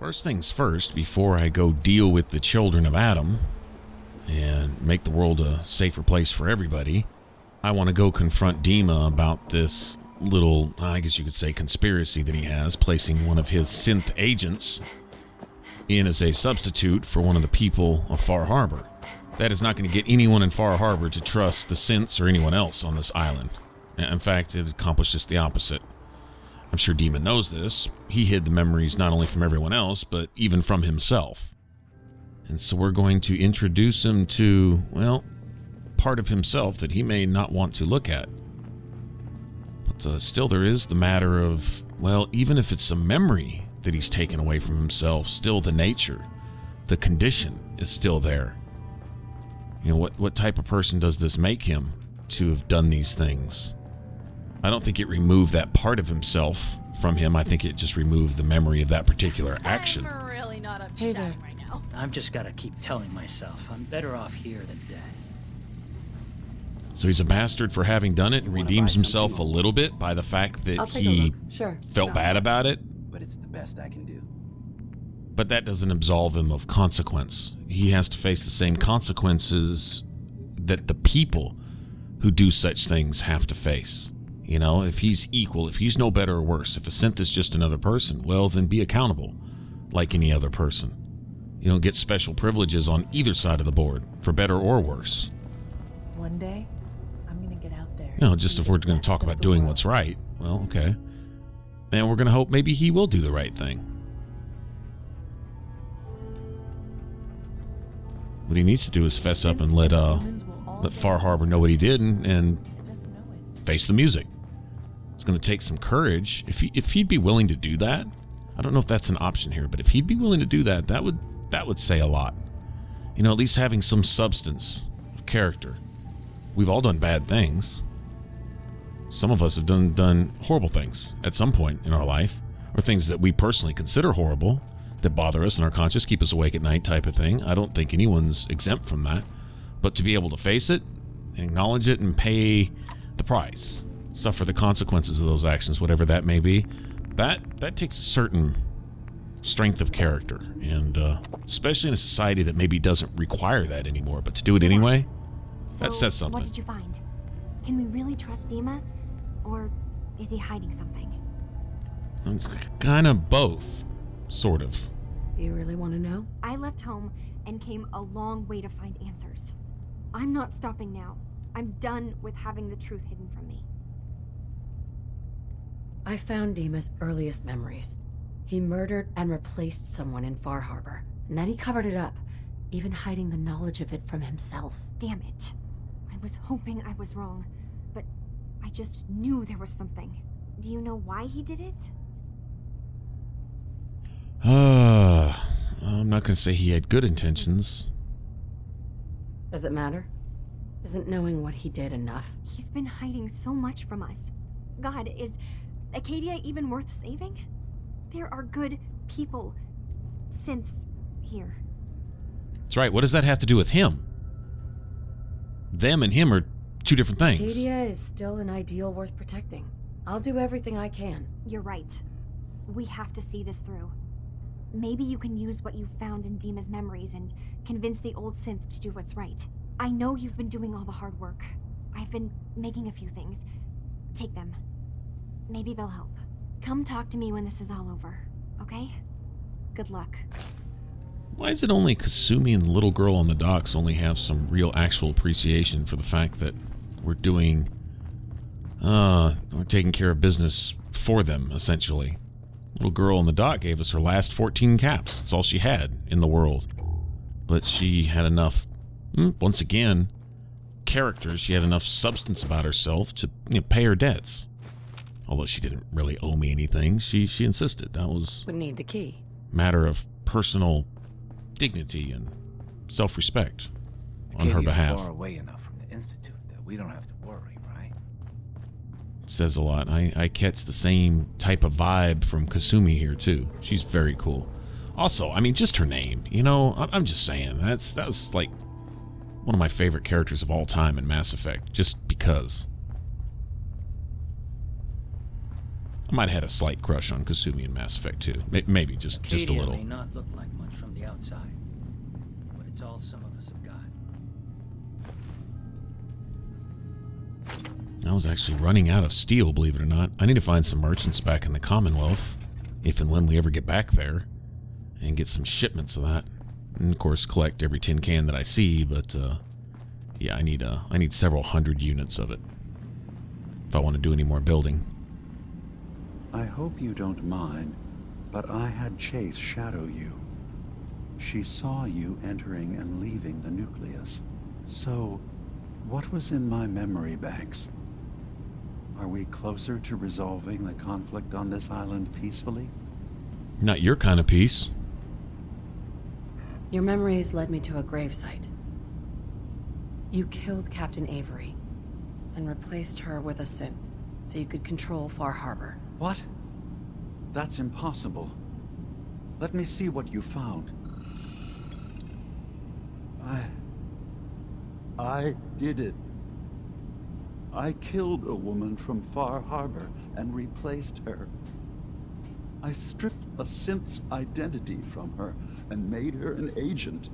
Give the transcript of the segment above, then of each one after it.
First things first, before I go deal with the children of Adam and make the world a safer place for everybody, I want to go confront Dima about this little, I guess you could say, conspiracy that he has, placing one of his synth agents in as a substitute for one of the people of Far Harbor. That is not going to get anyone in Far Harbor to trust the synths or anyone else on this island. In fact, it accomplishes the opposite. I'm sure Dima knows this. He hid the memories not only from everyone else, but even from himself. And so we're going to introduce him to, well, part of himself that he may not want to look at. But still there is the matter of, well, even if it's a memory that he's taken away from himself, still the nature, the condition is still there. You know, what type of person does this make him to have done these things? I don't think it removed that part of himself from him. I think it just removed the memory of that particular action. I'm really not up to Hey there. right now. I've just got to keep telling myself I'm better off here than dead. So he's a bastard for having done it and redeems himself a little bit by the fact I'll that take a he look. Sure. felt bad about it. But it's the best I can do. But that doesn't absolve him of consequence. He has to face the same consequences that the people who do such things have to face. You know, if he's equal, if he's no better or worse, if a synth is just another person, well, then be accountable like any other person. You don't get special privileges on either side of the board, for better or worse. One day, I'm gonna get out there. You know, just if we're going to talk about doing what's right, well, okay. Then we're going to hope maybe he will do the right thing. What he needs to do is fess up and let Far Harbor know what he did and face the music. It's going to take some courage. If he'd be willing to do that, I don't know if that's an option here, but if he'd be willing to do that, that would say a lot. You know, at least having some substance of character. We've all done bad things. Some of us have done horrible things at some point in our life, or things that we personally consider horrible, that bother us in our conscience, keep us awake at night type of thing. I don't think anyone's exempt from that. But to be able to face it, acknowledge it, and pay the price, suffer the consequences of those actions, whatever that may be, that takes a certain strength of character. And especially in a society that maybe doesn't require that anymore, but to do it anyway, that says something. What did you find? Can we really trust Dima? Or is he hiding something? It's kind of both, sort of. You really want to know? I left home and came a long way to find answers. I'm not stopping now. I'm done with having the truth hidden from me. I found Dima's earliest memories. He murdered and replaced someone in Far Harbor, and then he covered it up, even hiding the knowledge of it from himself. Damn it. I was hoping I was wrong, but I just knew there was something. Do you know why he did it? I'm not going to say he had good intentions. Does it matter? Isn't knowing what he did enough? He's been hiding so much from us. God, is Acadia even worth saving? There are good people, synths, here. That's right. What does that have to do with him? Them and him are two different things. Acadia is still an ideal worth protecting. I'll do everything I can. You're right. We have to see this through. Maybe you can use what you found in Dima's memories and convince the old synth to do what's right. I know you've been doing all the hard work. I've been making a few things. Take them. Maybe they'll help. Come talk to me when this is all over, okay? Good luck. Why is it only Kasumi and the little girl on the docks only have some real actual appreciation for the fact that we're doing, we're taking care of business for them, essentially? Little girl on the dock gave us her last 14 caps. That's all she had in the world. But she had enough, once again, character. She had enough substance about herself to pay her debts. Although she didn't really owe me anything, she insisted. That was We need the key. a matter of personal dignity and self-respect on her behalf. Far away enough from the Institute that we don't have to worry, right? It says a lot. I catch the same type of vibe from Kasumi here, too. She's very cool. Also, I mean, just her name. You know, I'm just saying. That was like one of my favorite characters of all time in Mass Effect, just because. I might have had a slight crush on Kasumi in Mass Effect 2. Maybe just a Acadia little. may not look like much from the outside, but it's all some of us have got. I was actually running out of steel, believe it or not. I need to find some merchants back in the Commonwealth, if and when we ever get back there, and get some shipments of that. And of course, collect every tin can that I see. But yeah, I need several hundred units of it if I want to do any more building. I hope you don't mind, but I had Chase shadow you. She saw you entering and leaving the nucleus. So, what was in my memory banks? Are we closer to resolving the conflict on this island peacefully? Not your kind of peace. Your memories led me to a gravesite. You killed Captain Avery and replaced her with a synth so you could control Far Harbor. What? That's impossible. Let me see what you found. I did it. I killed a woman from Far Harbor and replaced her. I stripped a synth's identity from her and made her an agent.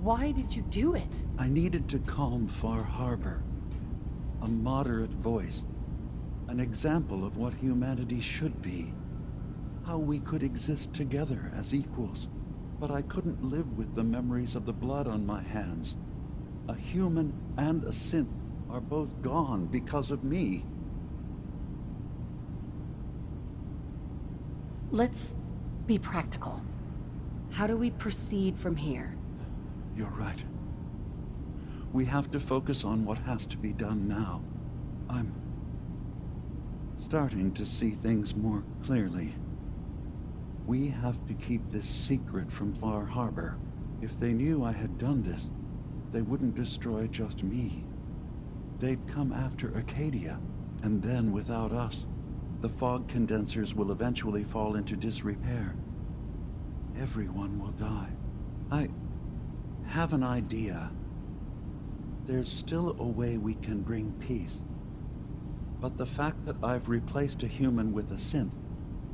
Why did you do it? I needed to calm Far Harbor. A moderate voice. An example of what humanity should be. How we could exist together as equals. But I couldn't live with the memories of the blood on my hands. A human and a synth are both gone because of me. Let's be practical. How do we proceed from here? You're right. We have to focus on what has to be done now. I'm starting to see things more clearly. We have to keep this secret from Far Harbor. If they knew I had done this, they wouldn't destroy just me. They'd come after Acadia, and then without us, the fog condensers will eventually fall into disrepair. Everyone will die. I have an idea. There's still a way we can bring peace. But the fact that I've replaced a human with a synth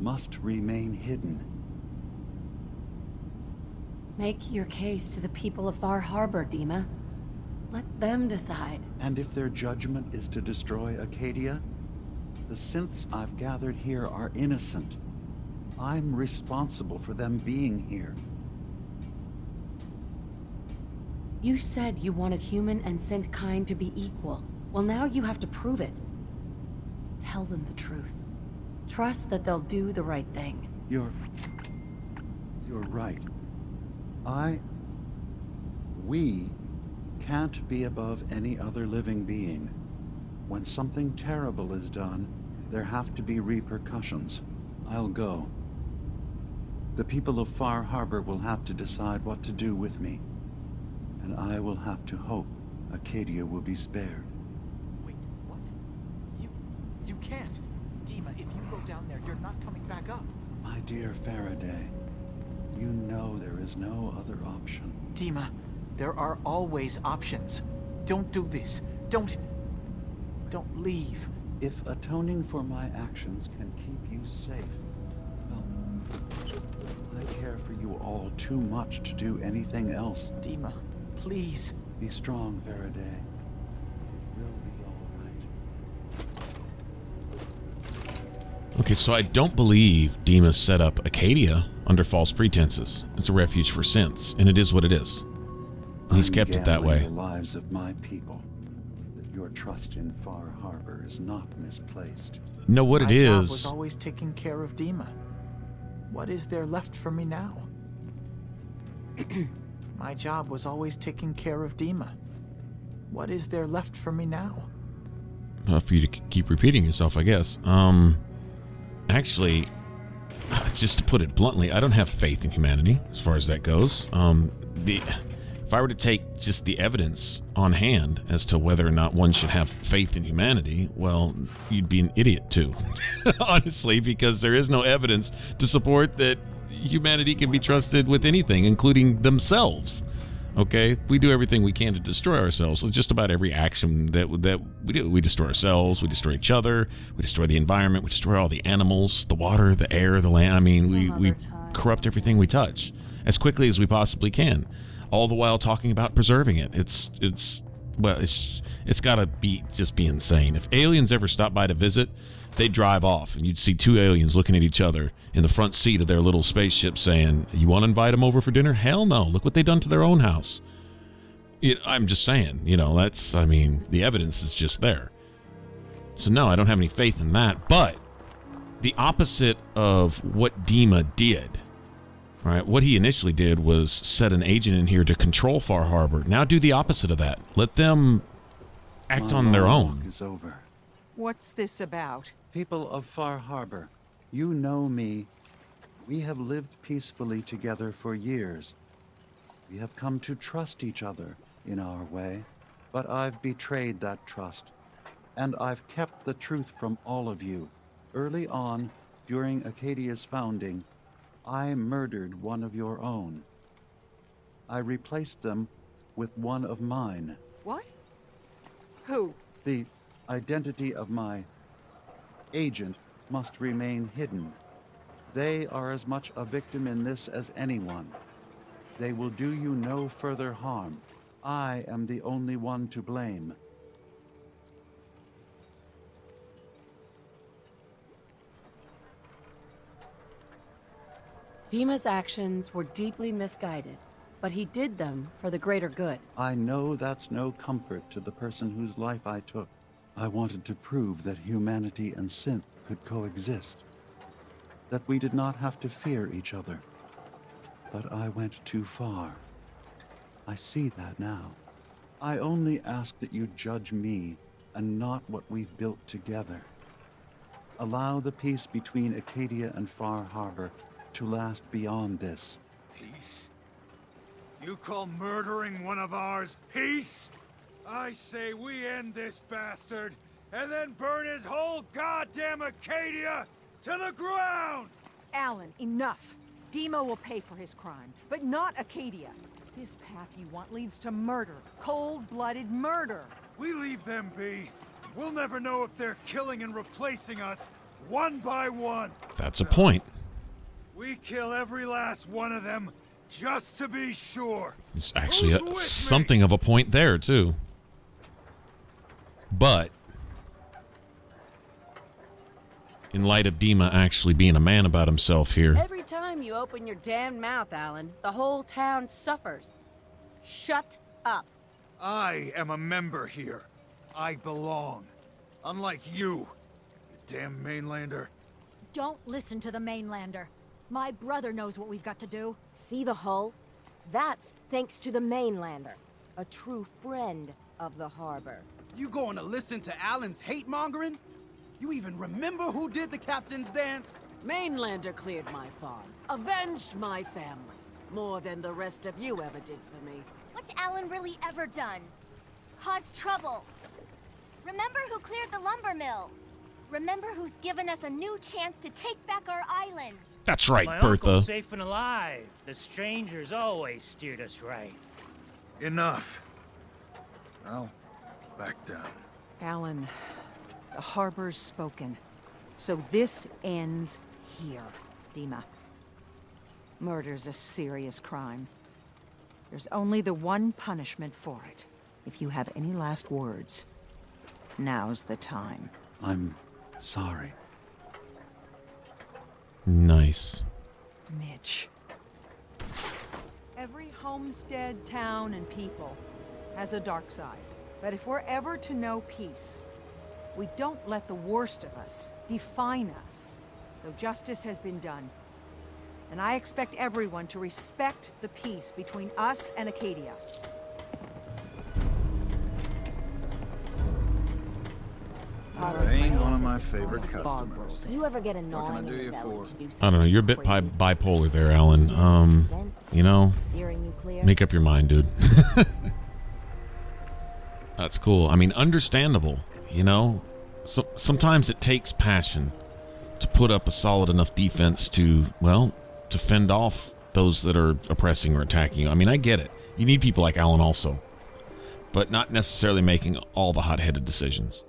must remain hidden. Make your case to the people of Far Harbor, Dima. Let them decide. And if their judgment is to destroy Acadia, the synths I've gathered here are innocent. I'm responsible for them being here. You said you wanted human and synth kind to be equal. Well, now you have to prove it. Tell them the truth. Trust that they'll do the right thing. You're right. We can't be above any other living being. When something terrible is done, there have to be repercussions. I'll go. The people of Far Harbor will have to decide what to do with me. And I will have to hope Acadia will be spared. Wait, what? You can't. Dima, if you go down there, you're not coming back up. My dear Faraday, you know there is no other option. Dima, there are always options. Don't do this. Don't leave. If atoning for my actions can keep you safe, well, I care for you all too much to do anything else. Dima, please. Be strong, Faraday. It will be all right. Okay, so I don't believe Dima set up Acadia under false pretenses. It's a refuge for synths, and it is what it is. He's kept it that way. The lives of my people. That your trust in Far Harbor is not misplaced. No, what it My job is. was always taking care of Dima. What is there left for me now? My job was always taking care of Dima. What is there left for me now? For you to keep repeating yourself, I guess. Actually, just to put it bluntly, I don't have faith in humanity as far as that goes. If I were to take just the evidence on hand as to whether or not one should have faith in humanity, well, you'd be an idiot too. Honestly, because there is no evidence to support that humanity can be trusted with anything, including themselves. Okay, we do everything we can to destroy ourselves. With just about every action that we do, we destroy ourselves, we destroy each other, we destroy the environment, we destroy all the animals, the water, the air, the land. I mean, we corrupt everything we touch as quickly as we possibly can, all the while talking about preserving it. It's got to be insane. If aliens ever stop by to visit, they'd drive off, and you'd see two aliens looking at each other in the front seat of their little spaceship saying, you want to invite them over for dinner? Hell no. Look what they've done to their own house. I'm just saying, the evidence is just there. So no, I don't have any faith in that. But the opposite of what Dima did, right? What he initially did was set an agent in here to control Far Harbor. Now do the opposite of that. Let them act on their own. Walk is over. What's this about? People of Far Harbor, you know me. We have lived peacefully together for years. We have come to trust each other in our way, but I've betrayed that trust, and I've kept the truth from all of you. Early on, during Acadia's founding, I murdered one of your own. I replaced them with one of mine. What? Who? The identity of my agent must remain hidden. They are as much a victim in this as anyone. They will do you no further harm. I am the only one to blame. Dima's actions were deeply misguided, but he did them for the greater good. I know that's no comfort to the person whose life I took. I wanted to prove that humanity and synth could coexist, that we did not have to fear each other. But I went too far. I see that now. I only ask that you judge me and not what we've built together. Allow the peace between Acadia and Far Harbor to last beyond this. Peace? You call murdering one of ours peace? I say we end this bastard, and then burn his whole goddamn Acadia to the ground! Alan, enough. Dima will pay for his crime, but not Acadia. This path you want leads to murder. Cold-blooded murder. We leave them be. We'll never know if they're killing and replacing us, one by one. That's a point. We kill every last one of them, just to be sure. It's actually something of a point there, too. But in light of Dima actually being a man about himself here. Every time you open your damn mouth, Alan, the whole town suffers. Shut up. I am a member here. I belong. Unlike you damn mainlander. Don't listen to the mainlander. My brother knows what we've got to do. See the hull? That's thanks to the mainlander, a true friend of the harbor. You going to listen to Alan's hate-mongering? You even remember who did the captain's dance? Mainlander cleared my farm, avenged my family, more than the rest of you ever did for me. What's Alan really ever done? Caused trouble. Remember who cleared the lumber mill? Remember who's given us a new chance to take back our island? That's right, my Bertha. uncle's safe and alive. The strangers always steered us right. Enough. I'll back down. Alan, the harbor's spoken. So this ends here, Dima. Murder's a serious crime. There's only the one punishment for it. If you have any last words, now's the time. I'm sorry. Nice. Mitch. Every homestead, town, and people has a dark side. But if we're ever to know peace, we don't let the worst of us define us. So justice has been done. And I expect everyone to respect the peace between us and Acadia. Ain't one of my favorite customers. You ever get What can I annoying do in you the belly for? to do I don't something know. You're a bit crazy? bipolar there, Alan. You know, Steering you clear? make up your mind, dude. That's cool. I mean, understandable, you know? So, sometimes it takes passion to put up a solid enough defense to, well, to fend off those that are oppressing or attacking you. I mean, I get it. You need people like Alan also, but not necessarily making all the hot-headed decisions.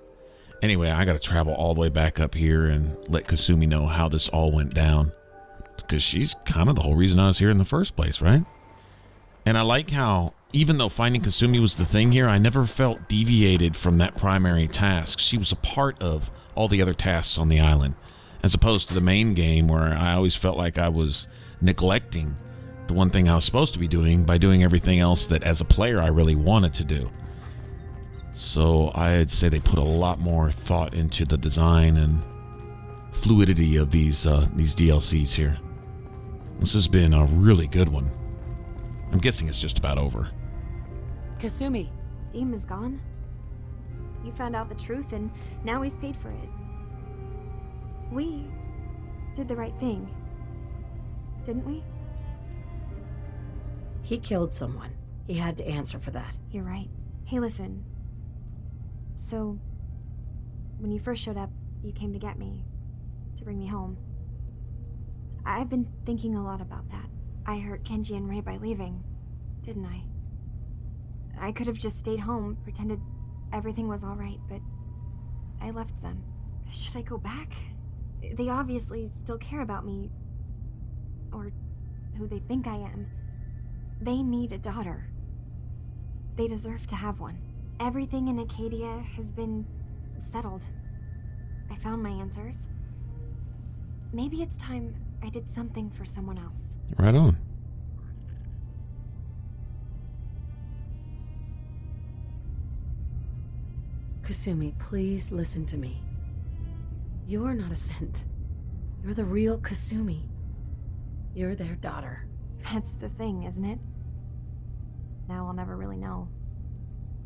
Anyway, I got to travel all the way back up here and let Kasumi know how this all went down, because she's kind of the whole reason I was here in the first place, right? And I like how, even though finding Kasumi was the thing here, I never felt deviated from that primary task. She was a part of all the other tasks on the island, as opposed to the main game where I always felt like I was neglecting the one thing I was supposed to be doing by doing everything else that as a player I really wanted to do. So I'd say they put a lot more thought into the design and fluidity of these DLCs here. This has been a really good one. I'm guessing it's just about over. Kasumi. Deem is gone. You found out the truth and now he's paid for it. We did the right thing, didn't we? He killed someone. He had to answer for that. You're right. Hey, listen. So, when you first showed up, you came to get me, to bring me home. I've been thinking a lot about that. I hurt Kenji and Rei by leaving, didn't I? I could have just stayed home, pretended everything was all right, but I left them. Should I go back? They obviously still care about me, or who they think I am. They need a daughter. They deserve to have one. Everything in Acadia has been settled. I found my answers. Maybe it's time I did something for someone else. Right on. Kasumi, please listen to me. You're not a synth. You're the real Kasumi. You're their daughter. That's the thing, isn't it? Now I'll never really know.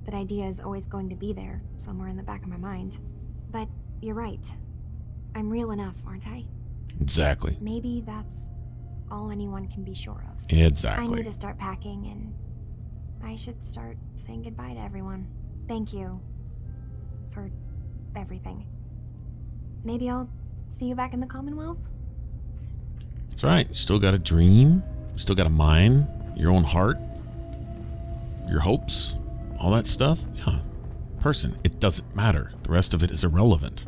That idea is always going to be there, somewhere in the back of my mind. But you're right. I'm real enough, aren't I? Exactly. Maybe that's all anyone can be sure of. Exactly. I need to start packing, and I should start saying goodbye to everyone. Thank you for everything. Maybe I'll see you back in the Commonwealth? That's right. You still got a dream. You still got a mind. Your own heart. Your hopes. All that stuff. Yeah. Person. It doesn't matter. The rest of it is irrelevant.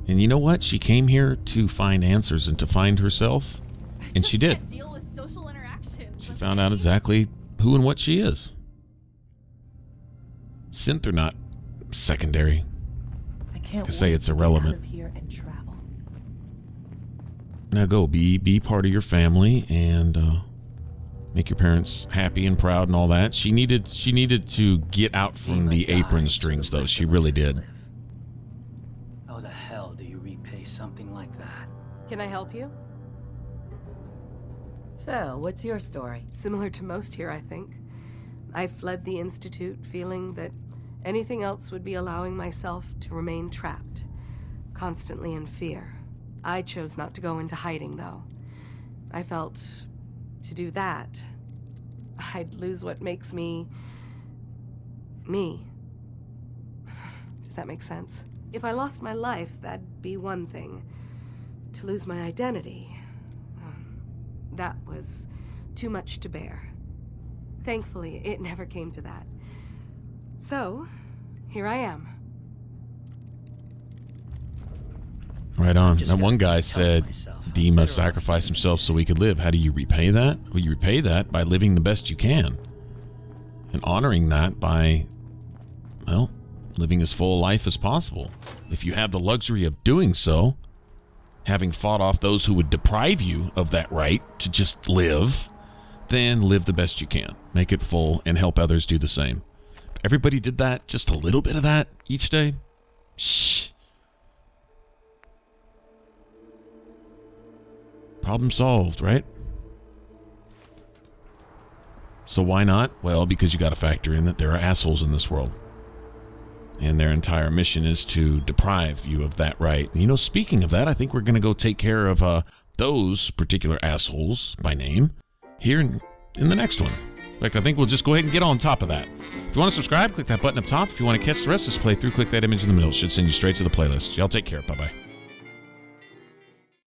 And you know what? She came here to find answers and to find herself. And she did. Deal with social interactions. She found out exactly who and what she is. Synth or not, secondary. I can't say it's irrelevant. Get out of here and travel. Now go be part of your family and make your parents happy and proud and all that. She needed to get out from the apron strings though. She really did. How the hell do you repay something like that? Can I help you? So, what's your story? Similar to most here, I think. I fled the Institute feeling that anything else would be allowing myself to remain trapped, constantly in fear. I chose not to go into hiding, though. I felt to do that, I'd lose what makes me... me. Does that make sense? If I lost my life, that'd be one thing. To lose my identity, that was too much to bear. Thankfully, it never came to that. So, here I am. Right on. That one guy said Dima sacrificed himself so we could live. How do you repay that? Well, you repay that by living the best you can. And honoring that by, well, living as full a life as possible. If you have the luxury of doing so, having fought off those who would deprive you of that right to just live, then live the best you can. Make it full and help others do the same. If everybody did that, just a little bit of that each day, shh. Problem solved, right? So why not? Well, because you got to factor in that there are assholes in this world. And their entire mission is to deprive you of that right. And, you know, speaking of that, I think we're going to go take care of those particular assholes by name here in the next one. In fact, I think we'll just go ahead and get on top of that. If you want to subscribe, click that button up top. If you want to catch the rest of this playthrough, click that image in the middle. It should send you straight to the playlist. Y'all take care. Bye-bye.